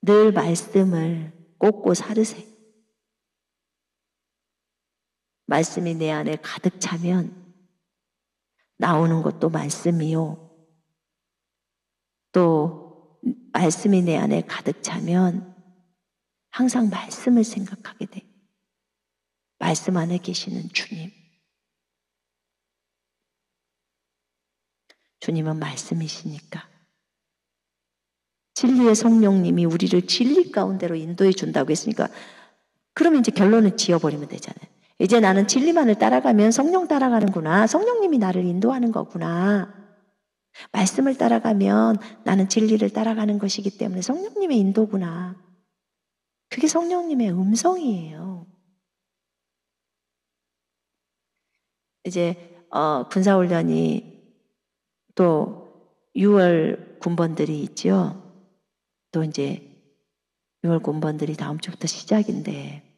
A: 늘 말씀을 꽂고 살으세요. 말씀이 내 안에 가득 차면 나오는 것도 말씀이요. 또 말씀이 내 안에 가득 차면 항상 말씀을 생각하게 돼. 말씀 안에 계시는 주님. 주님은 말씀이시니까. 진리의 성령님이 우리를 진리 가운데로 인도해 준다고 했으니까 그러면 이제 결론을 지어버리면 되잖아요. 이제 나는 진리만을 따라가면 성령 따라가는구나. 성령님이 나를 인도하는 거구나. 말씀을 따라가면 나는 진리를 따라가는 것이기 때문에 성령님의 인도구나. 그게 성령님의 음성이에요. 이제 군사훈련이 또 6월 군번들이 있죠. 또 이제 6월 군번들이 다음 주부터 시작인데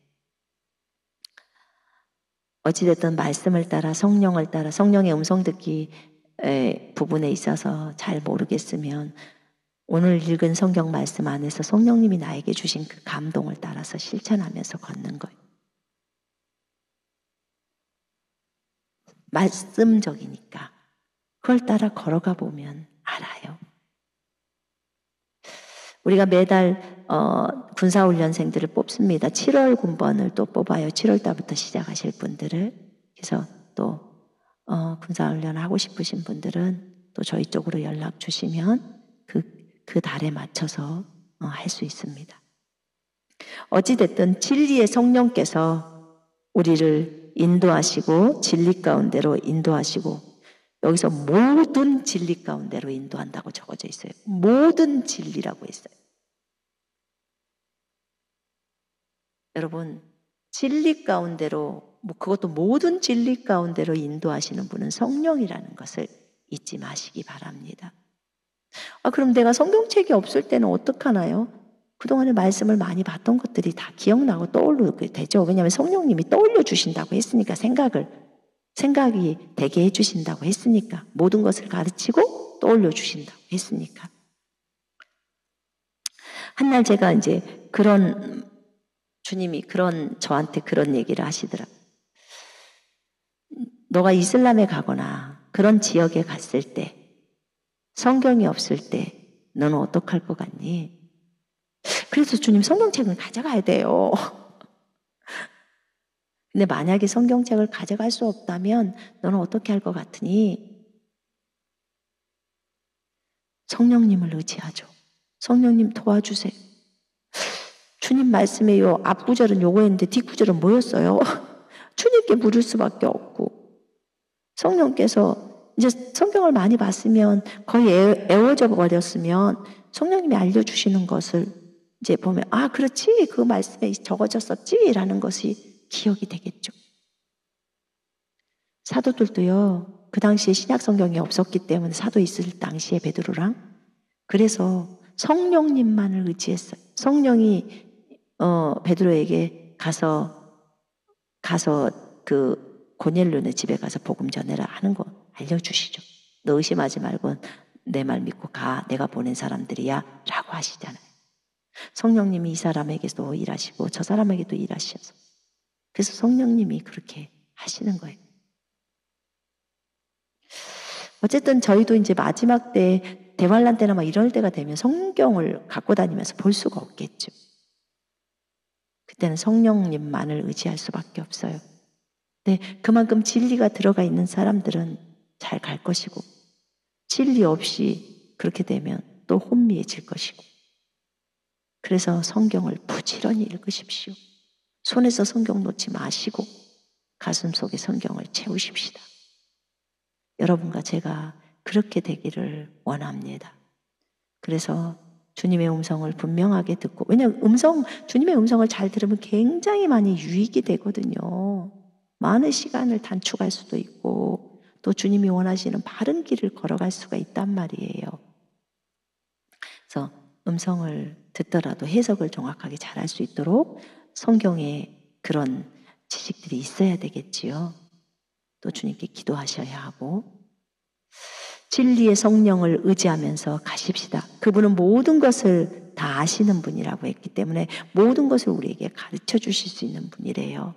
A: 어찌됐든 말씀을 따라 성령을 따라 성령의 음성 듣기 부분에 있어서 잘 모르겠으면 오늘 읽은 성경 말씀 안에서 성령님이 나에게 주신 그 감동을 따라서 실천하면서 걷는 거예요. 말씀적이니까 그걸 따라 걸어가 보면 알아요. 우리가 매달 군사훈련생들을 뽑습니다. 7월 군번을 또 뽑아요. 7월 달부터 시작하실 분들을. 그래서 또 군사훈련 하고 싶으신 분들은 또 저희 쪽으로 연락 주시면 그 달에 맞춰서 할 수 있습니다. 어찌됐든 진리의 성령께서 우리를 인도하시고 진리 가운데로 인도하시고, 여기서 모든 진리 가운데로 인도한다고 적어져 있어요. 모든 진리라고 했어요. 여러분, 진리 가운데로, 그것도 모든 진리 가운데로 인도하시는 분은 성령이라는 것을 잊지 마시기 바랍니다. 그럼 내가 성경책이 없을 때는 어떡하나요? 그동안에 말씀을 많이 봤던 것들이 다 기억나고 떠오르게 되죠. 왜냐하면 성령님이 떠올려 주신다고 했으니까, 생각이 되게 해주신다고 했으니까, 모든 것을 가르치고 떠올려 주신다고 했으니까. 한날 제가 이제 주님이 저한테 그런 얘기를 하시더라고요. 너가 이슬람에 가거나 그런 지역에 갔을 때, 성경이 없을 때 너는 어떡할 것 같니? 그래서 주님, 성경책은 가져가야 돼요. 근데 만약에 성경책을 가져갈 수 없다면 너는 어떻게 할 것 같으니? 성령님을 의지하죠. 성령님 도와주세요. 주님 말씀에 요 앞구절은 요거였는데 뒷구절은 뭐였어요? 주님께 물을 수밖에 없고, 성령께서 이제 성경을 많이 봤으면 거의 애워져 버렸으면 성령님이 알려주시는 것을 이제 보면 그렇지, 그 말씀에 적어졌었지 라는 것이 기억이 되겠죠. 사도들도요, 그 당시에 신약 성경이 없었기 때문에, 사도 있을 당시에 베드로랑, 그래서 성령님만을 의지했어요. 성령이 베드로에게 가서 그 고넬료네 집에 가서 복음 전해라 하는 거 알려주시죠. 너 의심하지 말고 내 말 믿고 가, 내가 보낸 사람들이야 라고 하시잖아요. 성령님이 이 사람에게도 일하시고 저 사람에게도 일하셔서, 그래서 성령님이 그렇게 하시는 거예요. 어쨌든 저희도 이제 마지막 때, 대환란 때나 이럴 때가 되면 성경을 갖고 다니면서 볼 수가 없겠죠. 그때는 성령님만을 의지할 수밖에 없어요. 네, 그만큼 진리가 들어가 있는 사람들은 잘 갈 것이고, 진리 없이 그렇게 되면 또 혼미해질 것이고. 그래서 성경을 부지런히 읽으십시오. 손에서 성경 놓지 마시고 가슴 속에 성경을 채우십시다. 여러분과 제가 그렇게 되기를 원합니다. 그래서 주님의 음성을 분명하게 듣고, 왜냐하면 주님의 음성을 잘 들으면 굉장히 많이 유익이 되거든요. 많은 시간을 단축할 수도 있고, 또 주님이 원하시는 바른 길을 걸어갈 수가 있단 말이에요. 그래서 음성을 듣더라도 해석을 정확하게 잘할 수 있도록 성경에 그런 지식들이 있어야 되겠지요. 또 주님께 기도하셔야 하고, 진리의 성령을 의지하면서 가십시다. 그분은 모든 것을 다 아시는 분이라고 했기 때문에 모든 것을 우리에게 가르쳐 주실 수 있는 분이래요.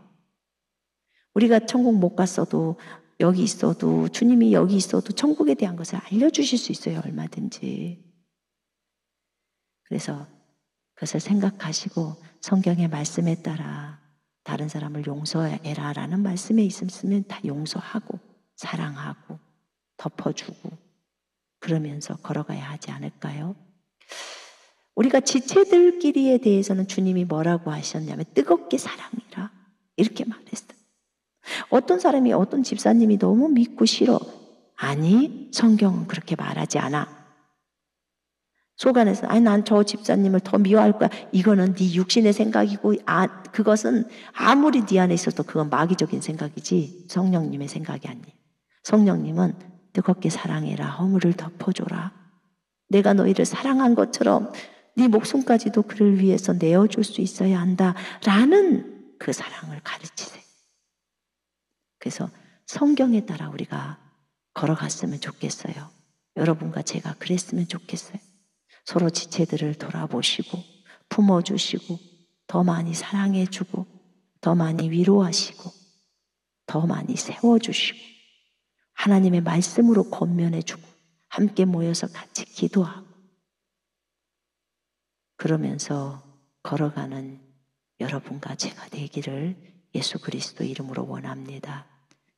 A: 우리가 천국 못 갔어도, 여기 있어도, 주님이 여기 있어도 천국에 대한 것을 알려주실 수 있어요. 얼마든지. 그래서 그것을 생각하시고 성경의 말씀에 따라 다른 사람을 용서해라 라는 말씀에 있으면 다 용서하고 사랑하고 덮어주고 그러면서 걸어가야 하지 않을까요? 우리가 지체들끼리에 대해서는 주님이 뭐라고 하셨냐면 뜨겁게 사랑해라 이렇게 말했어요. 어떤 사람이, 어떤 집사님이 너무 믿고 싫어. 아니, 성경은 그렇게 말하지 않아. 속 안에서 난 저 집사님을 더 미워할 거야. 이거는 네 육신의 생각이고, 그것은 아무리 네 안에 있어도 그건 마귀적인 생각이지 성령님의 생각이 아니에요. 성령님은 뜨겁게 사랑해라, 허물을 덮어줘라. 내가 너희를 사랑한 것처럼 네 목숨까지도 그를 위해서 내어줄 수 있어야 한다 라는 그 사랑을 가르치세요. 그래서 성경에 따라 우리가 걸어갔으면 좋겠어요. 여러분과 제가 그랬으면 좋겠어요. 서로 지체들을 돌아보시고 품어주시고 더 많이 사랑해주고 더 많이 위로하시고 더 많이 세워주시고 하나님의 말씀으로 권면해주고 함께 모여서 같이 기도하고 그러면서 걸어가는 여러분과 제가 되기를 예수 그리스도 이름으로 원합니다.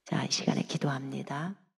A: 자, 이 시간에 기도합니다.